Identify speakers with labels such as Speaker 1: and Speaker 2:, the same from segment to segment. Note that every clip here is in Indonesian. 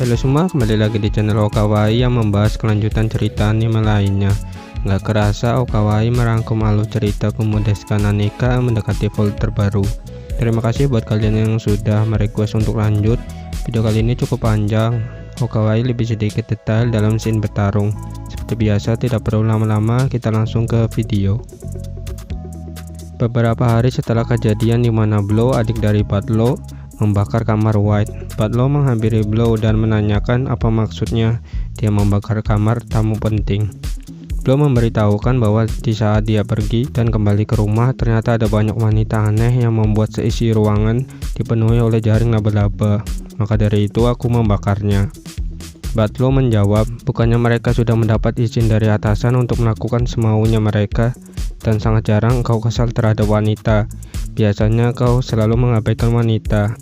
Speaker 1: Halo semua, kembali lagi di channel Okawaii yang membahas kelanjutan cerita anime lainnya. Nggak kerasa Okawaii merangkum alur cerita Komodesuka Nanika mendekati vault terbaru. Terima kasih buat kalian yang sudah merequest untuk lanjut. Video kali ini cukup panjang. Okawaii lebih sedikit detail dalam scene bertarung. Seperti biasa, tidak perlu lama-lama, kita langsung ke video. Beberapa hari setelah kejadian di mana Blow, adik dari Batlo, membakar kamar White, Batlo menghampiri Blow dan menanyakan apa maksudnya dia membakar kamar tamu penting. Blow memberitahukan bahwa di saat dia pergi dan kembali ke rumah, ternyata ada banyak wanita aneh yang membuat seisi ruangan dipenuhi oleh jaring laba-laba. Maka dari itu aku membakarnya. Batlo menjawab, bukannya mereka sudah mendapat izin dari atasan untuk melakukan semaunya mereka, dan sangat jarang kau kesal terhadap wanita. Biasanya kau selalu mengabaikan wanita.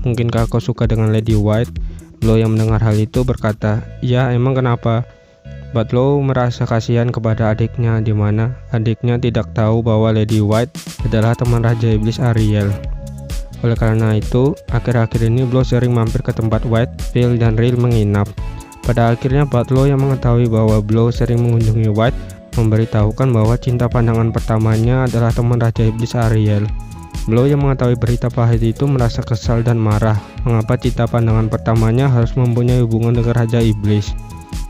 Speaker 1: Mungkinkah kau suka dengan Lady White? Blow yang mendengar hal itu berkata, ya emang kenapa? Batlo merasa kasihan kepada adiknya, di mana adiknya tidak tahu bahwa Lady White adalah teman Raja Iblis Ariel. Oleh karena itu, akhir-akhir ini Blow sering mampir ke tempat White, Phil, dan Real menginap. Pada akhirnya Batlo yang mengetahui bahwa Blow sering mengunjungi White memberitahukan bahwa cinta pandangan pertamanya adalah teman Raja Iblis Ariel. Blow yang mengetahui berita pahit itu merasa kesal dan marah. Mengapa cinta pandangan pertamanya harus mempunyai hubungan dengan Raja Iblis?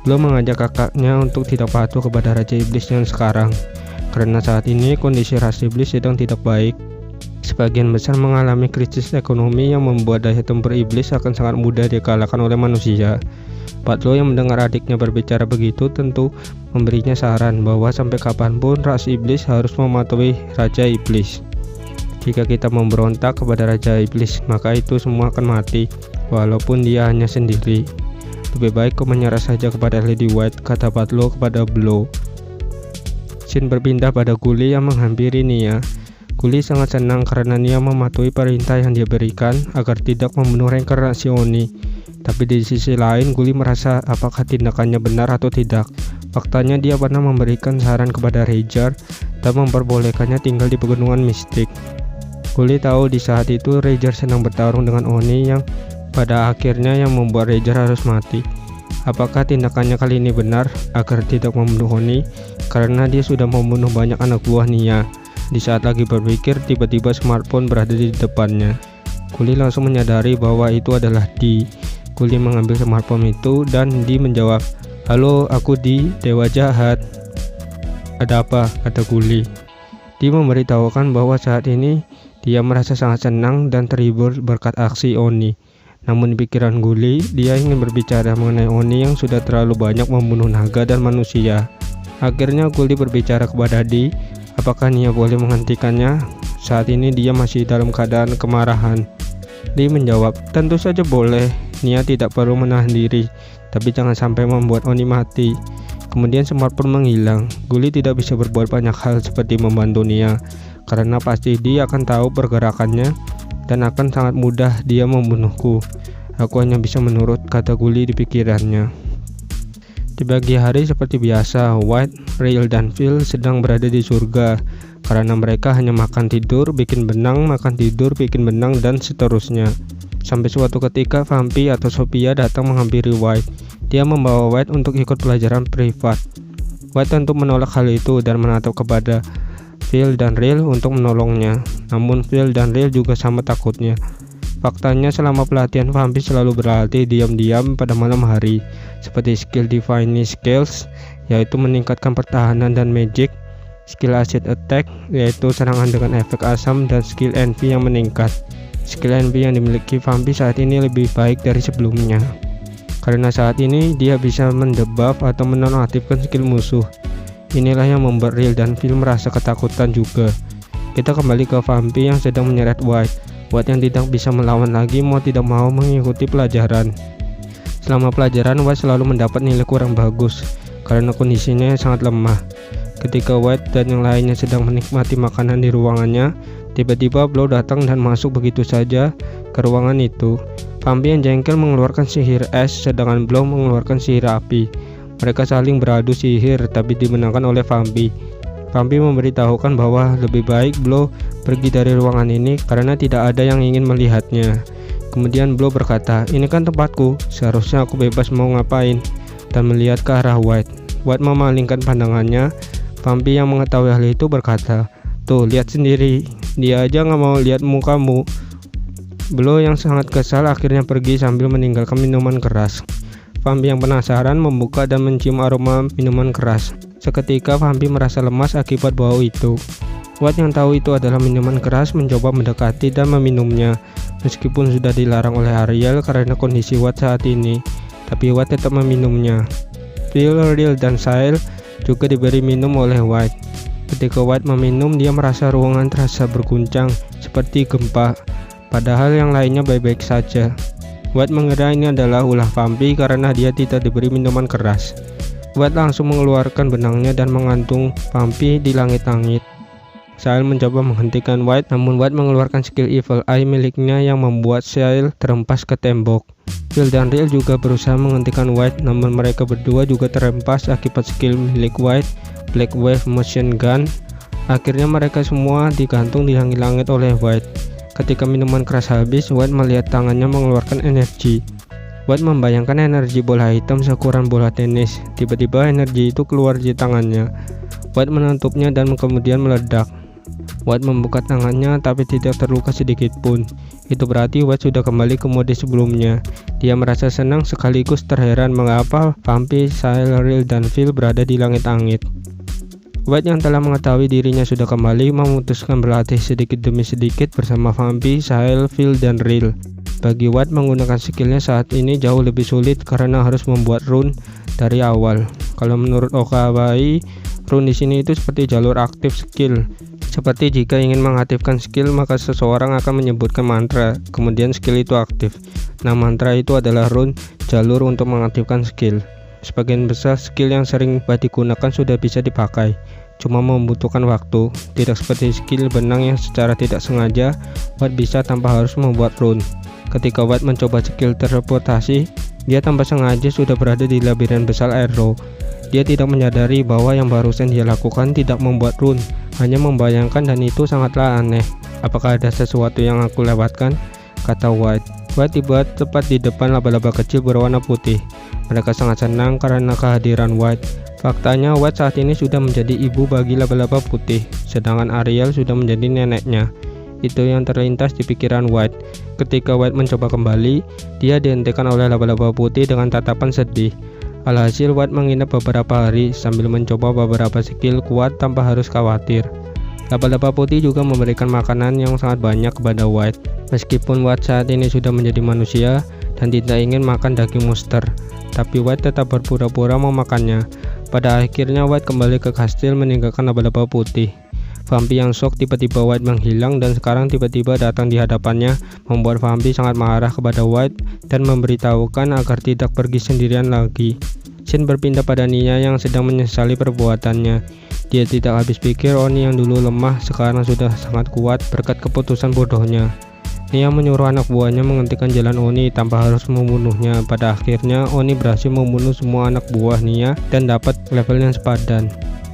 Speaker 1: Blow mengajak kakaknya untuk tidak patuh kepada Raja Iblis yang sekarang, karena saat ini kondisi ras iblis sedang tidak baik. Sebagian besar mengalami krisis ekonomi yang membuat daya tempur iblis akan sangat mudah dikalahkan oleh manusia. Batlo yang mendengar adiknya berbicara begitu tentu memberinya saran bahwa sampai kapanpun ras iblis harus mematuhi Raja Iblis. Jika kita memberontak kepada Raja Iblis, maka itu semua akan mati, walaupun dia hanya sendiri. Lebih baik kau menyerah saja kepada Lady White, kata Batlo kepada Blow. Scene berpindah pada Guli yang menghampiri Nia. Guli sangat senang karena Nia mematuhi perintah yang dia berikan agar tidak membunuh reinkarnasi Oni. Tapi di sisi lain, Guli merasa apakah tindakannya benar atau tidak. Faktanya dia pernah memberikan saran kepada Rager dan memperbolehkannya tinggal di pegunungan mistik. Guli tahu di saat itu Rager sedang bertarung dengan Oni yang pada akhirnya yang membuat Rager harus mati. Apakah tindakannya kali ini benar agar tidak membunuh Oni? Karena dia sudah membunuh banyak anak buah Nia. Di saat lagi berpikir, tiba-tiba smartphone berada di depannya. Guli langsung menyadari bahwa itu adalah Di. Guli mengambil smartphone itu dan Di menjawab, halo, aku Di, dewa jahat. Ada apa? Kata Guli. Di memberitahukan bahwa saat ini dia merasa sangat senang dan terhibur berkat aksi Oni. Namun di pikiran Guli, dia ingin berbicara mengenai Oni yang sudah terlalu banyak membunuh naga dan manusia. Akhirnya Guli berbicara kepada Di, apakah Nia boleh menghentikannya? Saat ini dia masih dalam keadaan kemarahan. Di menjawab, tentu saja boleh. Nia tidak perlu menahan diri, tapi jangan sampai membuat Oni mati. Kemudian smartphone menghilang. Guli tidak bisa berbuat banyak hal seperti membantu Nia, karena pasti dia akan tahu pergerakannya dan akan sangat mudah dia membunuhku. Aku hanya bisa menurut, kata Guli di pikirannya. Di pagi hari seperti biasa, White, Real, dan Phil sedang berada di surga karena mereka hanya makan tidur, bikin benang, makan tidur, bikin benang, dan seterusnya. Sampai suatu ketika Vampi atau Sophia datang menghampiri White. Dia membawa White untuk ikut pelajaran privat. White tentu menolak hal itu dan menatap kepada Phil dan Real untuk menolongnya. Namun Phil dan Real juga sama takutnya. Faktanya selama pelatihan Vampi selalu berlatih diam-diam pada malam hari, seperti skill Divine Skills, yaitu meningkatkan pertahanan dan magic, skill Acid Attack, yaitu serangan dengan efek asam, dan skill Envy yang meningkat. Skill Envy yang dimiliki Vampi saat ini lebih baik dari sebelumnya, karena saat ini dia bisa mendebuff atau menonaktifkan skill musuh. Inilah yang membuat Real dan Phil merasa ketakutan juga. Kita kembali ke Vampi yang sedang menyeret White. White yang tidak bisa melawan lagi mau tidak mau mengikuti pelajaran. Selama pelajaran, White selalu mendapat nilai kurang bagus karena kondisinya yang sangat lemah. Ketika White dan yang lainnya sedang menikmati makanan di ruangannya, tiba-tiba Blow datang dan masuk begitu saja ke ruangan itu. Vampi yang jengkel mengeluarkan sihir es, sedangkan Blow mengeluarkan sihir api. Mereka saling beradu sihir tapi dimenangkan oleh Vampi. Vampi memberitahukan bahwa lebih baik Blow pergi dari ruangan ini karena tidak ada yang ingin melihatnya. Kemudian Blow berkata, "Ini kan tempatku, seharusnya aku bebas mau ngapain," dan melihat ke arah White. White memalingkan pandangannya. Vampir yang mengetahui hal itu berkata, "Tuh, lihat sendiri, dia aja nggak mau lihat mukamu." Blow yang sangat kesal akhirnya pergi sambil meninggalkan minuman keras. Vampir yang penasaran membuka dan mencium aroma minuman keras. Seketika Vampir merasa lemas akibat bau itu. White yang tahu itu adalah minuman keras mencoba mendekati dan meminumnya. Meskipun sudah dilarang oleh Ariel karena kondisi White saat ini, tapi White tetap meminumnya. Phil, Real, dan Sail juga diberi minum oleh White. Ketika White meminum, dia merasa ruangan terasa berguncang seperti gempa, padahal yang lainnya baik-baik saja. White mengira ini adalah ulah vampir karena dia tidak diberi minuman keras. White langsung mengeluarkan benangnya dan menggantung vampir di langit-langit. Sail mencoba menghentikan White, namun White mengeluarkan skill Evil Eye miliknya yang membuat Sail terhempas ke tembok. Phil dan Real juga berusaha menghentikan White, namun mereka berdua juga terhempas akibat skill milik White, Black Wave Motion Gun. Akhirnya mereka semua digantung di langit-langit oleh White. Ketika minuman keras habis, White melihat tangannya mengeluarkan energi. White membayangkan energi bola hitam seukuran bola tenis. Tiba-tiba energi itu keluar di tangannya. White menutupnya dan kemudian meledak. White membuka tangannya tapi tidak terluka sedikit pun. Itu berarti White sudah kembali ke mode sebelumnya. Dia merasa senang sekaligus terheran mengapa vampir, Sail, Real, dan Phil berada di langit-langit. White yang telah mengetahui dirinya sudah kembali memutuskan berlatih sedikit demi sedikit bersama vampir, Sail, Phil, dan Real. Bagi White, menggunakan skillnya saat ini jauh lebih sulit karena harus membuat rune dari awal. Kalau menurut Okabai, rune di sini itu seperti jalur aktif skill. Seperti jika ingin mengaktifkan skill, maka seseorang akan menyebutkan mantra, kemudian skill itu aktif. Nah, mantra itu adalah rune, jalur untuk mengaktifkan skill. Sebagian besar skill yang sering digunakan sudah bisa dipakai, cuma membutuhkan waktu. Tidak seperti skill benang yang secara tidak sengaja White bisa tanpa harus membuat rune. Ketika White mencoba skill teleportasi, dia tanpa sengaja sudah berada di labirin besar arrow. Dia tidak menyadari bahwa yang barusan dia lakukan tidak membuat rune, hanya membayangkan, dan itu sangatlah aneh. "Apakah ada sesuatu yang aku lewatkan?" kata White. White tiba tepat di depan laba-laba kecil berwarna putih. Mereka sangat senang karena kehadiran White. Faktanya White saat ini sudah menjadi ibu bagi laba-laba putih, sedangkan Ariel sudah menjadi neneknya. Itu yang terlintas di pikiran White. Ketika White mencoba kembali, dia dihentikan oleh laba-laba putih dengan tatapan sedih. Alhasil White menginap beberapa hari sambil mencoba beberapa skill kuat tanpa harus khawatir. Laba-laba putih juga memberikan makanan yang sangat banyak kepada White. Meskipun White saat ini sudah menjadi manusia dan tidak ingin makan daging monster, tapi White tetap berpura-pura memakannya. Pada akhirnya White kembali ke kastil meninggalkan laba-laba putih. Vampir yang shock tiba-tiba White menghilang dan sekarang tiba-tiba datang di hadapannya, membuat vampir sangat marah kepada White dan memberitahukan agar tidak pergi sendirian lagi. Scene berpindah pada Nia yang sedang menyesali perbuatannya. Dia tidak habis pikir Oni yang dulu lemah sekarang sudah sangat kuat berkat keputusan bodohnya. Nia menyuruh anak buahnya menghentikan jalan Oni tanpa harus membunuhnya. Pada akhirnya Oni berhasil membunuh semua anak buah Nia dan dapat level yang sepadan.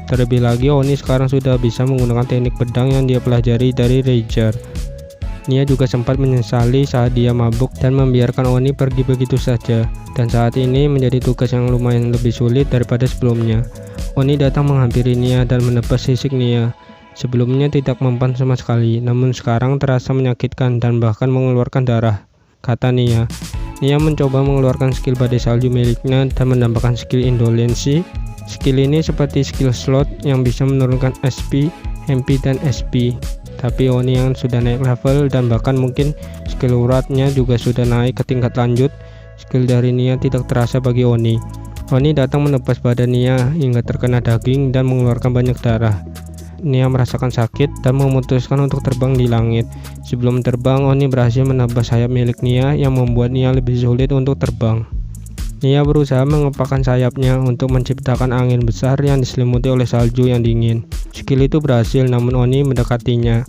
Speaker 1: Terlebih lagi, Oni sekarang sudah bisa menggunakan teknik pedang yang dia pelajari dari Rager. Nia juga sempat menyesali saat dia mabuk dan membiarkan Oni pergi begitu saja, dan saat ini menjadi tugas yang lumayan lebih sulit daripada sebelumnya. Oni datang menghampiri Nia dan menebas sisik Nia. Sebelumnya tidak mempan sama sekali, namun sekarang terasa menyakitkan dan bahkan mengeluarkan darah, kata Nia. Nia mencoba mengeluarkan skill badai salju miliknya dan menambahkan skill indolensi. Skill ini seperti skill slot yang bisa menurunkan SP, MP, dan SP. Tapi Oni yang sudah naik level dan bahkan mungkin skill uratnya juga sudah naik ke tingkat lanjut, skill dari Nia tidak terasa bagi Oni. Oni datang menebas badan Nia hingga terkena daging dan mengeluarkan banyak darah. Nia merasakan sakit dan memutuskan untuk terbang di langit. Sebelum terbang, Oni berhasil menebas sayap milik Nia yang membuat Nia lebih sulit untuk terbang. Nia berusaha mengepakkan sayapnya untuk menciptakan angin besar yang diselimuti oleh salju yang dingin. Skill itu berhasil, namun Oni mendekatinya.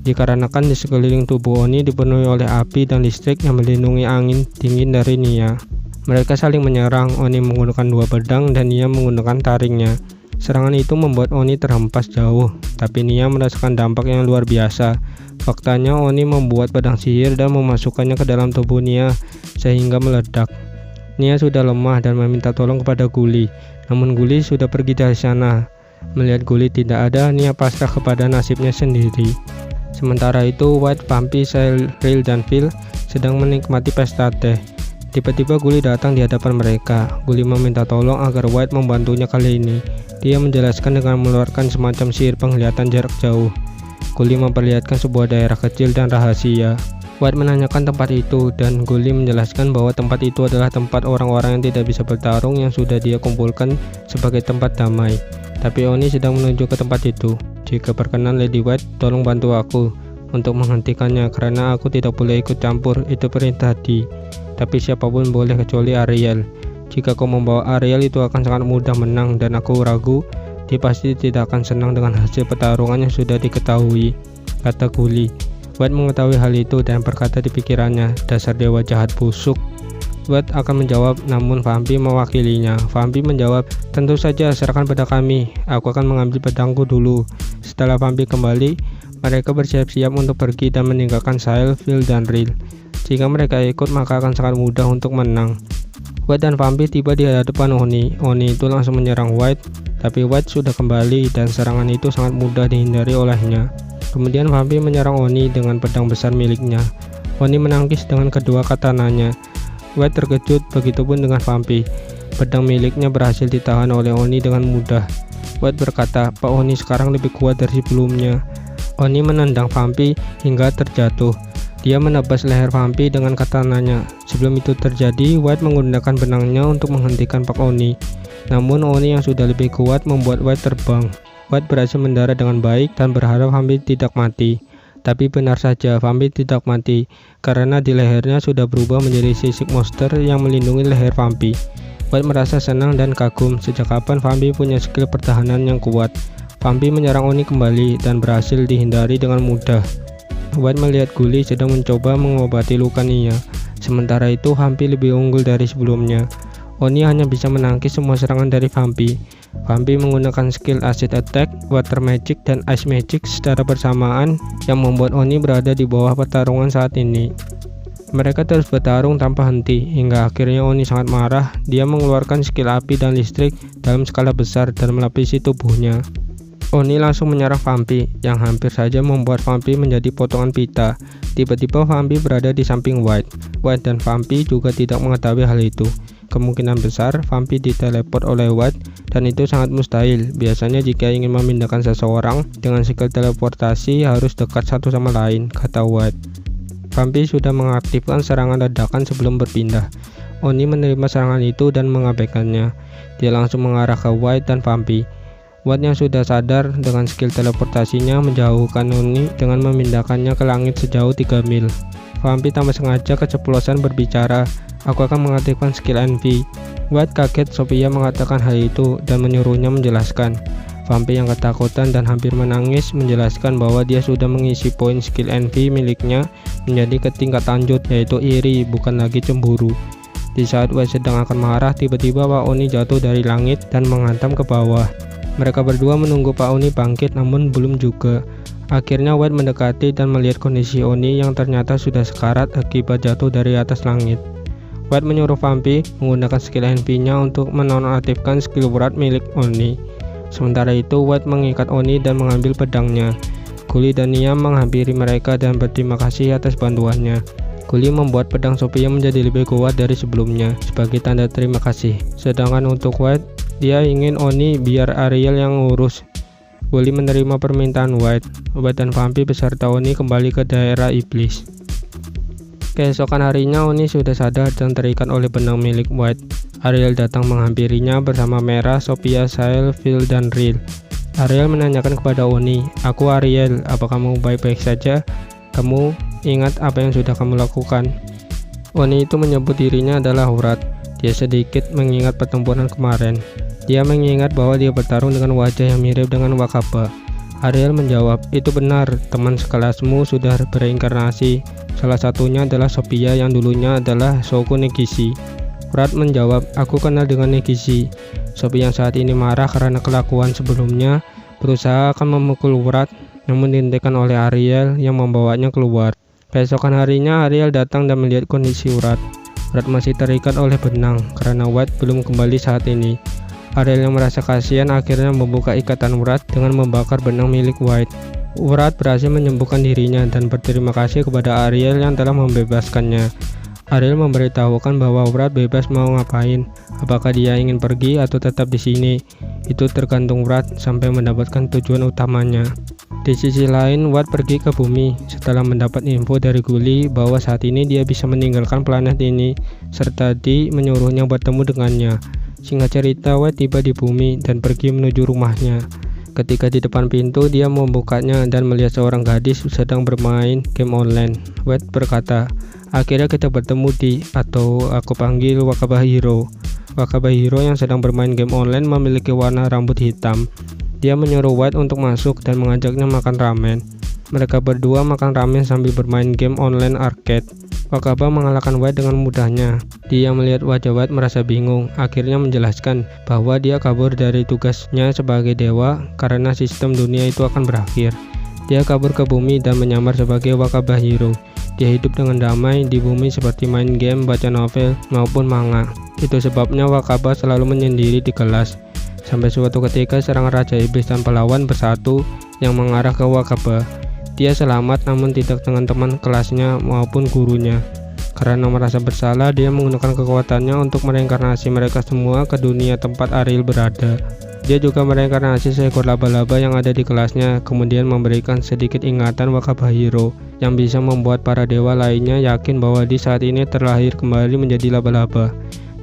Speaker 1: Dikarenakan di sekeliling tubuh Oni dipenuhi oleh api dan listrik yang melindungi angin dingin dari Nia. Mereka saling menyerang. Oni menggunakan dua pedang dan Nia menggunakan taringnya. Serangan itu membuat Oni terhempas jauh, tapi Nia merasakan dampak yang luar biasa. Faktanya Oni membuat pedang sihir dan memasukkannya ke dalam tubuh Nia sehingga meledak. Nia sudah lemah dan meminta tolong kepada Guli, namun Guli sudah pergi dari sana. Melihat Guli tidak ada, Nia pasrah kepada nasibnya sendiri. Sementara itu, White, Vampy, Cyril, dan Phil sedang menikmati pesta teh. Tiba-tiba Guli datang di hadapan mereka. Guli meminta tolong agar White membantunya kali ini. Dia menjelaskan dengan mengeluarkan semacam sihir penglihatan jarak jauh. Guli memperlihatkan sebuah daerah kecil dan rahasia. White menanyakan tempat itu dan Guli menjelaskan bahwa tempat itu adalah tempat orang-orang yang tidak bisa bertarung yang sudah dia kumpulkan sebagai tempat damai. Tapi Oni sedang menuju ke tempat itu. Jika berkenan Lady White, tolong bantu aku untuk menghentikannya karena aku tidak boleh ikut campur, itu perintah Di. Tapi siapapun boleh kecuali Ariel. Jika kau membawa Ariel itu akan sangat mudah menang dan aku ragu dia pasti tidak akan senang dengan hasil pertarungan yang sudah diketahui, kata Guli. White mengetahui hal itu dan berkata di pikirannya, dasar dewa jahat busuk. White akan menjawab, namun Vampy mewakilinya. Vampy menjawab, tentu saja serahkan pada kami, aku akan mengambil pedangku dulu. Setelah Vampy kembali, mereka bersiap-siap untuk pergi dan meninggalkan Cyril, Phil, dan Ril. Jika mereka ikut maka akan sangat mudah untuk menang. White dan Vampy tiba di hadapan Oni. Oni itu langsung menyerang White, tapi White sudah kembali dan serangan itu sangat mudah dihindari olehnya. Kemudian Vampy menyerang Oni dengan pedang besar miliknya. Oni menangkis dengan kedua katananya. White terkejut, begitupun dengan Vampy. Pedang miliknya berhasil ditahan oleh Oni dengan mudah. White berkata, Pak Oni sekarang lebih kuat dari sebelumnya. Oni menendang Vampy hingga terjatuh. Dia menebas leher Vampy dengan katananya. Sebelum itu terjadi, White menggunakan benangnya untuk menghentikan Pak Oni. Namun Oni yang sudah lebih kuat membuat White terbang. White berhasil mendarat dengan baik dan berharap Vampy tidak mati. Tapi benar saja, Vampy tidak mati karena di lehernya sudah berubah menjadi sisik monster yang melindungi leher Vampy. White merasa senang dan kagum sejak kapan Vampy punya skill pertahanan yang kuat. Vampy menyerang Oni kembali dan berhasil dihindari dengan mudah. White melihat Guli sedang mencoba mengobati luka Nia. Sementara itu Vampy lebih unggul dari sebelumnya. Oni hanya bisa menangkis semua serangan dari Vampy. Vampy menggunakan skill Acid Attack, Water Magic, dan Ice Magic secara bersamaan yang membuat Oni berada di bawah pertarungan saat ini. Mereka terus bertarung tanpa henti hingga akhirnya Oni sangat marah. Dia mengeluarkan skill api dan listrik dalam skala besar dan melapisi tubuhnya. Oni langsung menyerang Vampy yang hampir saja membuat Vampy menjadi potongan pita. Tiba-tiba Vampy berada di samping White. White dan Vampy juga tidak mengetahui hal itu. Kemungkinan besar Vampy diteleport oleh White dan itu sangat mustahil. Biasanya jika ingin memindahkan seseorang dengan skill teleportasi harus dekat satu sama lain, kata White. Vampy sudah mengaktifkan serangan dadakan sebelum berpindah. Oni menerima serangan itu dan mengabaikannya. Dia langsung mengarah ke White dan Vampy. White yang sudah sadar dengan skill teleportasinya menjauhkan Oni dengan memindahkannya ke langit sejauh 3 mil. Vampy tanpa sengaja keceplosan berbicara, aku akan mengaktifkan skill Envy. White kaget Sophia mengatakan hal itu dan menyuruhnya menjelaskan. Vampy yang ketakutan dan hampir menangis menjelaskan bahwa dia sudah mengisi poin skill Envy miliknya menjadi ke tingkat lanjut, yaitu iri, bukan lagi cemburu. Di saat White sedang akan marah, tiba-tiba Pak Oni jatuh dari langit dan menghantam ke bawah. Mereka berdua menunggu Pak Oni bangkit namun belum juga. Akhirnya White mendekati dan melihat kondisi Oni yang ternyata sudah sekarat akibat jatuh dari atas langit. White menyuruh Vampy menggunakan skill Envy-nya untuk menonaktifkan skill berat milik Oni. Sementara itu White mengikat Oni dan mengambil pedangnya. Guli dan Nia menghampiri mereka dan berterima kasih atas bantuannya. Guli membuat pedang Sophia menjadi lebih kuat dari sebelumnya sebagai tanda terima kasih. Sedangkan untuk White, dia ingin Oni biar Ariel yang ngurus. Guli menerima permintaan White. White dan Vampy beserta Oni kembali ke daerah iblis. Keesokan harinya Oni sudah sadar dan terikat oleh benang milik White. Ariel datang menghampirinya bersama Merah, Sophia, Cyril, Phil, dan Ril. Ariel menanyakan kepada Oni, aku Ariel, apa kamu baik-baik saja? Kamu ingat apa yang sudah kamu lakukan? Oni itu menyebut dirinya adalah Hurat. Dia sedikit mengingat pertempuran kemarin. Dia mengingat bahwa dia bertarung dengan wajah yang mirip dengan Wakaba. Ariel menjawab, itu benar, teman sekelasmu sudah bereinkarnasi. Salah satunya adalah Sophia yang dulunya adalah Shoko Negishi. Hurat menjawab, aku kenal dengan Negishi. Sophia yang saat ini marah karena kelakuan sebelumnya berusaha akan memukul Hurat. namun dihentikan oleh Ariel yang membawanya keluar. Keesokan harinya Ariel datang dan melihat kondisi Urat. Urat masih terikat oleh benang karena White belum kembali saat ini. Ariel yang merasa kasihan akhirnya membuka ikatan Urat dengan membakar benang milik White. Urat berhasil menyembuhkan dirinya dan berterima kasih kepada Ariel yang telah membebaskannya. Ariel memberitahukan bahwa Urat bebas mau ngapain, apakah dia ingin pergi atau tetap di sini. Itu tergantung Urat sampai mendapatkan tujuan utamanya. Di sisi lain, White pergi ke bumi setelah mendapat info dari Gully bahwa saat ini dia bisa meninggalkan planet ini, serta Dee menyuruhnya bertemu dengannya. Singkat cerita, White tiba di bumi dan pergi menuju rumahnya. Ketika di depan pintu, dia membukanya dan melihat seorang gadis sedang bermain game online. White berkata, "Akhirnya kita bertemu Dee, atau aku panggil Wakaba Hiro." Wakaba Hiro yang sedang bermain game online memiliki warna rambut hitam. Dia menyuruh White untuk masuk dan mengajaknya makan ramen. Mereka berdua makan ramen sambil bermain game online arcade. Wakaba mengalahkan White dengan mudahnya. Dia melihat wajah White merasa bingung, akhirnya menjelaskan bahwa dia kabur dari tugasnya sebagai dewa karena sistem dunia itu akan berakhir. Dia kabur ke bumi dan menyamar sebagai Wakaba Hiro. Dia hidup dengan damai di bumi seperti main game, baca novel, maupun manga. Itu sebabnya Wakaba selalu menyendiri di kelas. Sampai suatu ketika serangan Raja Iblis dan Pelawan bersatu yang mengarah ke Wakaba. Dia selamat namun tidak dengan teman kelasnya maupun gurunya. Karena merasa bersalah, dia menggunakan kekuatannya untuk mereinkarnasi mereka semua ke dunia tempat Ariel berada. Dia juga mereinkarnasi seekor laba-laba yang ada di kelasnya, kemudian memberikan sedikit ingatan Wakaba Hiro yang bisa membuat para dewa lainnya yakin bahwa di saat ini terlahir kembali menjadi laba-laba.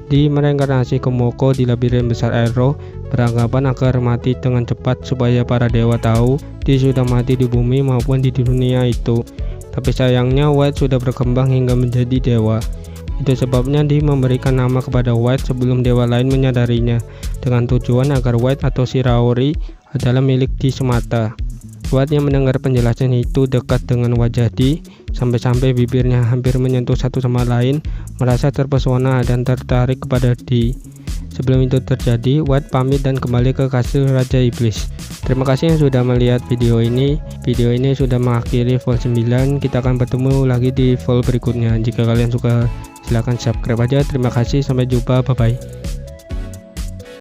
Speaker 1: Di mereinkarnasi Komoko di labirin besar Arrow, beranggapan agar mati dengan cepat supaya para dewa tahu dia sudah mati di bumi maupun di dunia itu. Tapi sayangnya White sudah berkembang hingga menjadi dewa. Itu sebabnya dia memberikan nama kepada White sebelum dewa lain menyadarinya, dengan tujuan agar White atau Shiraori adalah milik Dee semata. White yang mendengar penjelasan itu dekat dengan wajah Dee, sampai-sampai bibirnya hampir menyentuh satu sama lain, merasa terpesona dan tertarik kepada Dee. Sebelum itu terjadi, White pamit dan kembali ke kastil Raja Iblis. Terima kasih yang sudah melihat video ini. Video ini sudah mengakhiri vol 9. Kita akan bertemu lagi di vol berikutnya. Jika kalian suka, silahkan subscribe aja. Terima kasih, sampai jumpa, bye bye.